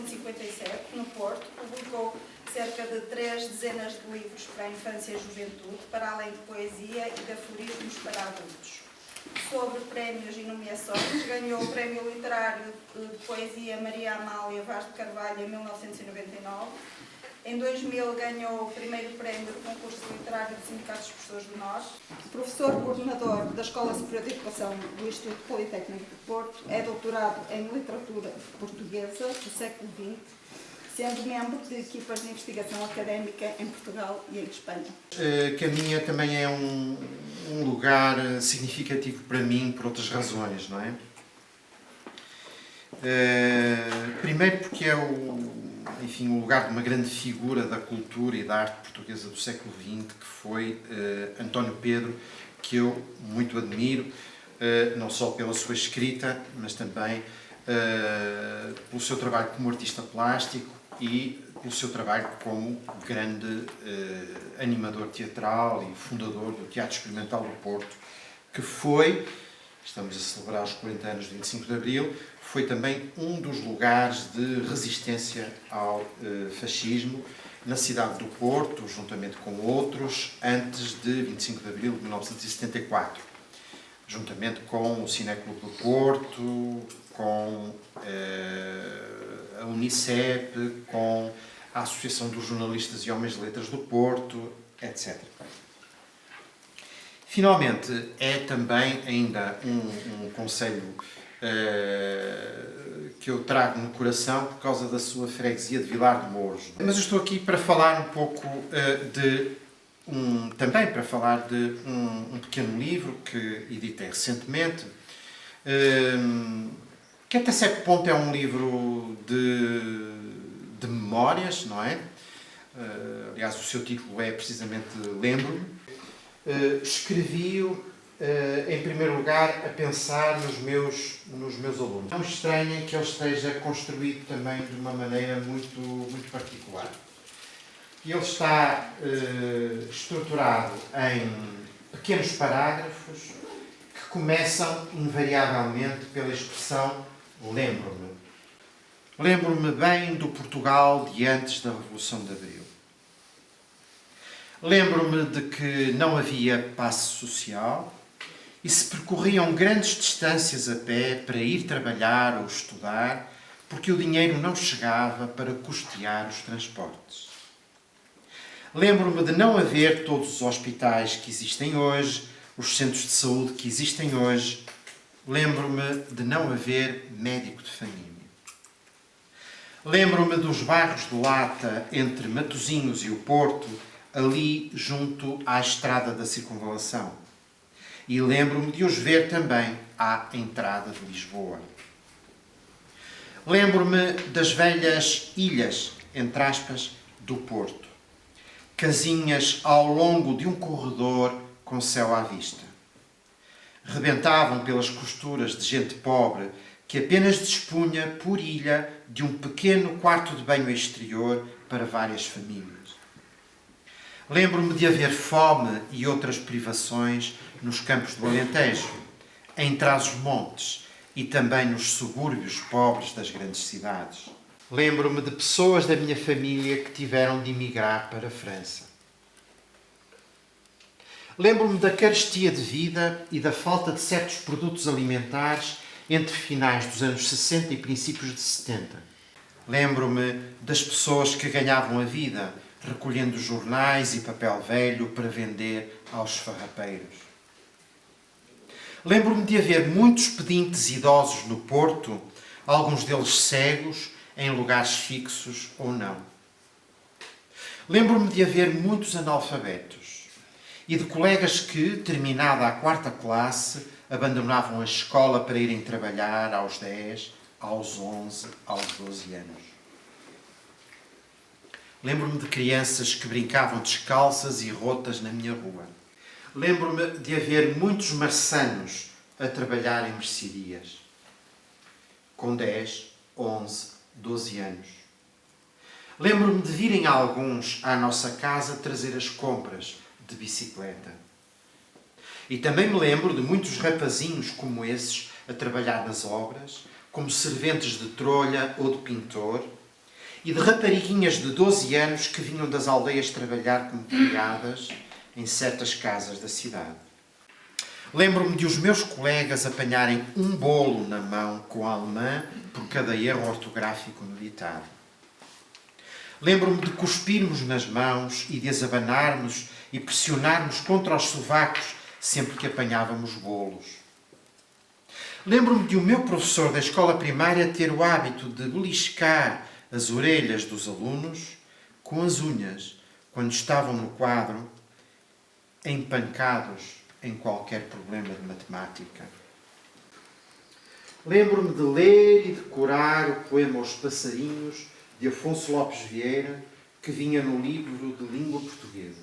1957, no Porto, publicou cerca de 3 dezenas de livros para a infância e juventude, para além de poesia e de aforismos para adultos. Sobre prémios e nomeações, ganhou o Prémio Literário de Poesia Maria Amália Vaz de Carvalho em 1999. Em 2000 ganhou o primeiro prémio do concurso literário do Sindicato dos Professores de Nós. Professor coordenador da Escola Superior de Educação do Instituto Politécnico de Porto, é doutorado em literatura portuguesa do século XX, sendo membro de equipas de investigação académica em Portugal e em Espanha. Caminha também é um lugar significativo para mim por outras razões, não é? Primeiro porque é o lugar de uma grande figura da cultura e da arte portuguesa do século XX, que foi António Pedro, que eu muito admiro, não só pela sua escrita, mas também pelo seu trabalho como artista plástico e pelo seu trabalho como grande animador teatral e fundador do Teatro Experimental do Porto, que foi, estamos a celebrar os 40 anos de 25 de Abril, foi também um dos lugares de resistência ao fascismo na cidade do Porto, juntamente com outros, antes de 25 de Abril de 1974, juntamente com o Cineclube do Porto, com a Unicep, com a Associação dos Jornalistas e Homens de Letras do Porto, etc. Finalmente, é também ainda um concelho que eu trago no coração por causa da sua freguesia de Vilar de Mouros. Mas eu estou aqui para falar um pouco também para falar de um pequeno livro que editei recentemente, que até certo ponto é um livro de memórias, não é? Aliás, o seu título é precisamente Lembro-me. Escrevi-o, em primeiro lugar, a pensar nos meus alunos. Não estranhem que ele esteja construído também de uma maneira muito particular. Ele está estruturado em pequenos parágrafos que começam invariavelmente pela expressão lembro-me. Lembro-me bem do Portugal de antes da Revolução de Abril. Lembro-me de que não havia passe social e se percorriam grandes distâncias a pé para ir trabalhar ou estudar, porque o dinheiro não chegava para custear os transportes. Lembro-me de não haver todos os hospitais que existem hoje, os centros de saúde que existem hoje. Lembro-me de não haver médico de família. Lembro-me dos bairros de lata entre Matosinhos e o Porto, ali junto à estrada da Circunvalação. E lembro-me de os ver também à entrada de Lisboa. Lembro-me das velhas ilhas, entre aspas, do Porto. Casinhas ao longo de um corredor com céu à vista. Rebentavam pelas costuras de gente pobre que apenas dispunha, por ilha, de um pequeno quarto de banho exterior para várias famílias. Lembro-me de haver fome e outras privações nos campos do Alentejo, em Trás-os-Montes e também nos subúrbios pobres das grandes cidades. Lembro-me de pessoas da minha família que tiveram de emigrar para a França. Lembro-me da carestia de vida e da falta de certos produtos alimentares entre finais dos anos 60 e princípios de 70. Lembro-me das pessoas que ganhavam a vida recolhendo jornais e papel velho para vender aos farrapeiros. Lembro-me de haver muitos pedintes idosos no Porto, alguns deles cegos, em lugares fixos ou não. Lembro-me de haver muitos analfabetos e de colegas que, terminada a 4ª classe, abandonavam a escola para irem trabalhar aos 10, aos 11, aos 12 anos. Lembro-me de crianças que brincavam descalças e rotas na minha rua. Lembro-me de haver muitos marçanos a trabalhar em mercearias, com 10, 11, 12 anos. Lembro-me de virem alguns à nossa casa trazer as compras de bicicleta. E também me lembro de muitos rapazinhos como esses a trabalhar nas obras, como serventes de trolha ou de pintor, e de rapariguinhas de 12 anos que vinham das aldeias trabalhar como criadas em certas casas da cidade. Lembro-me de os meus colegas apanharem um bolo na mão com a alemã por cada erro ortográfico no ditado. Lembro-me de cuspirmos nas mãos e de as abanarmos e pressionarmos contra os sovacos sempre que apanhávamos bolos. Lembro-me de o meu professor da escola primária ter o hábito de beliscar as orelhas dos alunos com as unhas quando estavam no quadro empancados em qualquer problema de matemática. Lembro-me de ler e decorar o poema Os Passarinhos, de Afonso Lopes Vieira, que vinha no livro de língua portuguesa.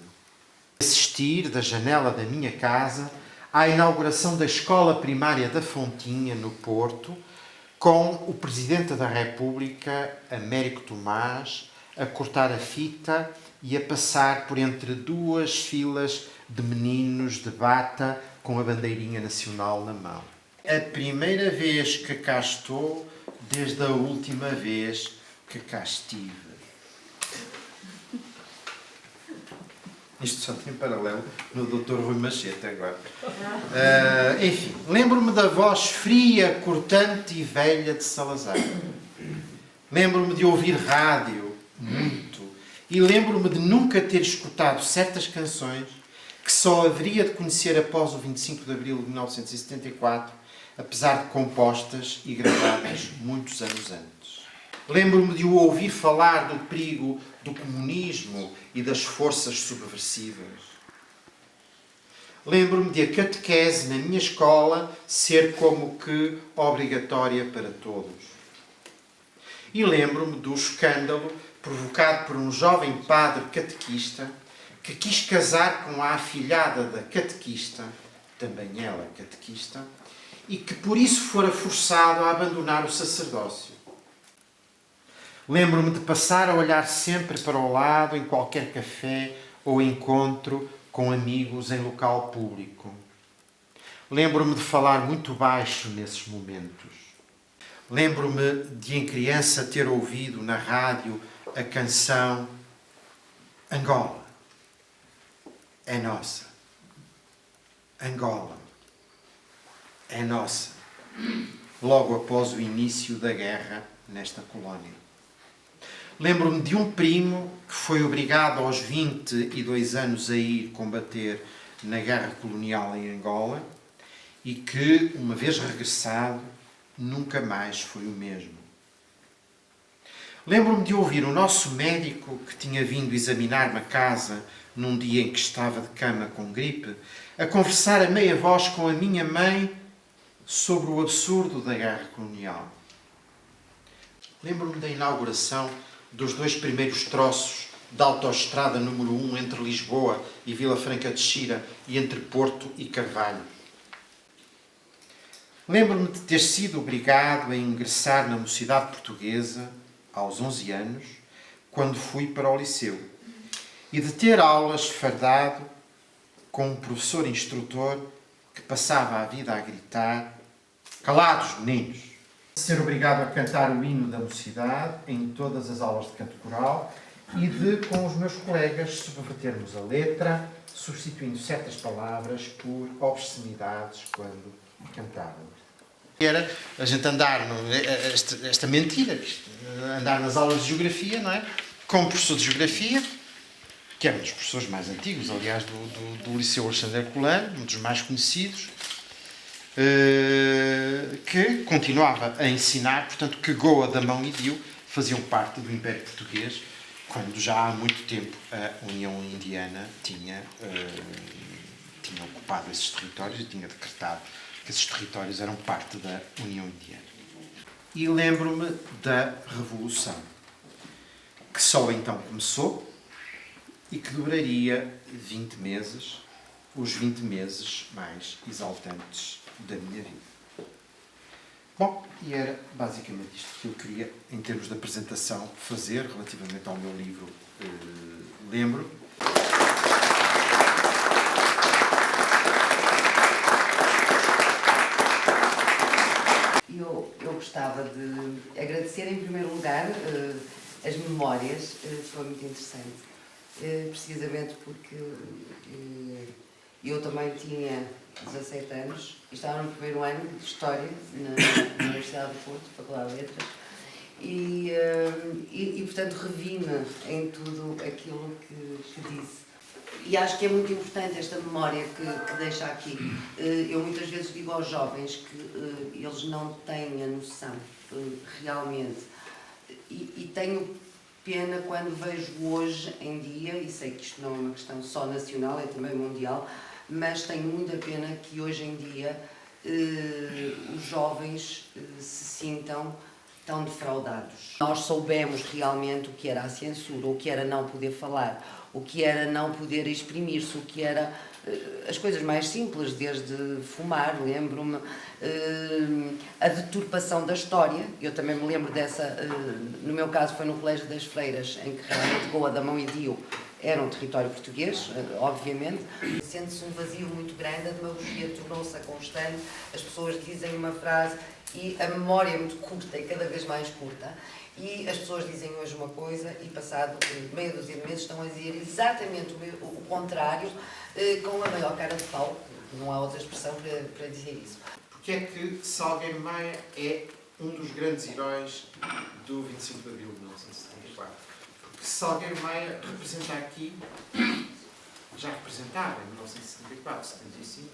Assistir da janela da minha casa à inauguração da Escola Primária da Fontinha, no Porto, com o Presidente da República, Américo Tomás, a cortar a fita e a passar por entre duas filas de meninos de bata com a bandeirinha nacional na mão. A primeira vez que cá estou, desde a última vez que cá estive. Isto só tem paralelo no Dr. Rui Machete agora. Enfim, lembro-me da voz fria, cortante e velha de Salazar. Lembro-me de ouvir rádio, muito. E lembro-me de nunca ter escutado certas canções que só haveria de conhecer após o 25 de abril de 1974, apesar de compostas e gravadas muitos anos antes. Lembro-me de o ouvir falar do perigo do comunismo e das forças subversivas. Lembro-me de a catequese na minha escola ser como que obrigatória para todos. E lembro-me do escândalo provocado por um jovem padre catequista que quis casar com a afilhada da catequista, também ela catequista, e que por isso fora forçado a abandonar o sacerdócio. Lembro-me de passar a olhar sempre para o lado em qualquer café ou encontro com amigos em local público. Lembro-me de falar muito baixo nesses momentos. Lembro-me de, em criança, ter ouvido na rádio a canção Angola é nossa. Angola é nossa. Logo após o início da guerra nesta colónia. Lembro-me de um primo que foi obrigado aos 22 anos a ir combater na guerra colonial em Angola e que, uma vez regressado, nunca mais foi o mesmo. Lembro-me de ouvir o nosso médico, que tinha vindo examinar-me a casa num dia em que estava de cama com gripe, a conversar a meia voz com a minha mãe sobre o absurdo da guerra colonial. Lembro-me da inauguração dos 2 primeiros troços da autoestrada número 1 entre Lisboa e Vila Franca de Xira e entre Porto e Carvalho. Lembro-me de ter sido obrigado a ingressar na Mocidade Portuguesa aos 11 anos, quando fui para o liceu, e de ter aulas fardado com um professor instrutor que passava a vida a gritar: "Calados, meninos!" De ser obrigado a cantar o hino da mocidade em todas as aulas de canto coral e de, com os meus colegas, subvertermos a letra, substituindo certas palavras por obscenidades quando cantávamos. Era a gente andar, esta mentira, andar nas aulas de geografia, não é? Com o professor de geografia, que era um dos professores mais antigos, aliás, do Liceu Alexandre Herculano, um dos mais conhecidos, que continuava a ensinar, portanto, que Goa, Damão e Diu faziam parte do Império Português, quando já há muito tempo a União Indiana tinha ocupado esses territórios e tinha decretado que esses territórios eram parte da União Indiana. E lembro-me da Revolução, que só então começou e que duraria 20 meses, os 20 meses mais exaltantes da minha vida. Bom, e era basicamente isto que eu queria, em termos de apresentação, fazer relativamente ao meu livro Lembro. Eu gostava de agradecer, em primeiro lugar, as memórias foi muito interessante, precisamente porque eu também tinha 17 anos e estava no primeiro ano de História na Universidade do Porto, Faculdade de Letras, e portanto revi-me em tudo aquilo que disse. E acho que é muito importante esta memória que deixa aqui. Eu muitas vezes digo aos jovens que eles não têm a noção realmente, e tenho pena quando vejo hoje em dia, e sei que isto não é uma questão só nacional, é também mundial, mas tenho muita pena que hoje em dia os jovens se sintam tão defraudados. Nós soubemos realmente o que era a censura, o que era não poder falar, o que era não poder exprimir-se, o que era as coisas mais simples, desde fumar, lembro-me, a deturpação da história. Eu também me lembro dessa, no meu caso foi no Colégio das Freiras, em que realmente Goa, Damão e Dio era um território português, obviamente. Sente-se um vazio muito grande, a demagogia tornou-se a constante, as pessoas dizem uma frase e a memória é muito curta e cada vez mais curta, e as pessoas dizem hoje uma coisa e passado meia dúzia de meses estão a dizer exatamente o contrário, com a maior cara de pau, não há outra expressão para dizer isso. Porque é que Salgueiro Maia é um dos grandes heróis do 25 de Abril de 1974? Porque Salgueiro Maia representa aqui, já representava em 1974, 75,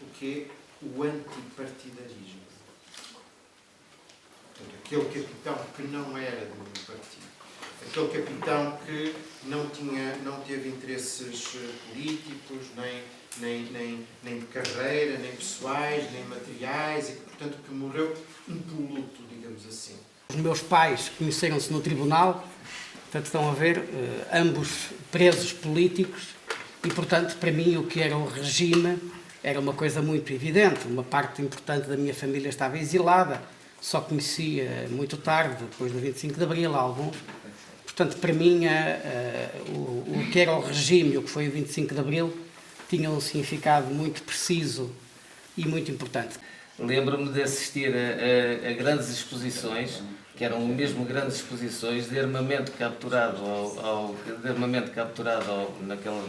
o que é o antipartidarismo. Portanto, aquele capitão que não era de nenhum partido, aquele capitão que não teve interesses políticos, nem de carreira, nem pessoais, nem materiais, e que, portanto, que morreu impoluto, digamos assim. Os meus pais conheceram-se no tribunal, portanto, estão a ver, ambos presos políticos, e, portanto, para mim, o que era o regime era uma coisa muito evidente. Uma parte importante da minha família estava exilada, só conhecia muito tarde, depois do 25 de Abril, alguns. Portanto, para mim, o que era o regime e o que foi o 25 de Abril tinha um significado muito preciso e muito importante. Lembro-me de assistir a grandes exposições, que eram mesmo grandes exposições de armamento capturado,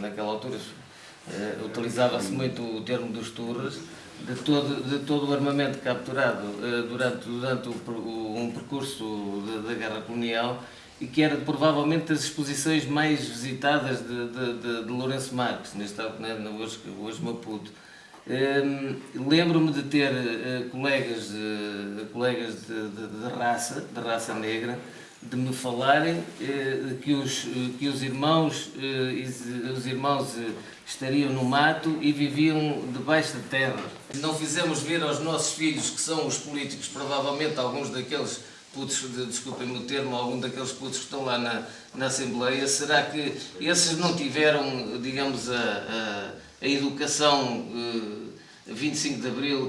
naquela altura. Utilizava-se muito o termo dos turres, de todo o armamento capturado durante um percurso da Guerra Colonial, e que era provavelmente das exposições mais visitadas de Lourenço Marques, hoje Maputo. Lembro-me de ter colegas de raça negra, de me falarem que os irmãos estariam no mato e viviam debaixo de terra. Não fizemos ver aos nossos filhos, que são os políticos, provavelmente alguns daqueles putos, desculpem-me o termo, algum daqueles putos que estão lá na Assembleia, será que esses não tiveram, digamos, a educação 25 de Abril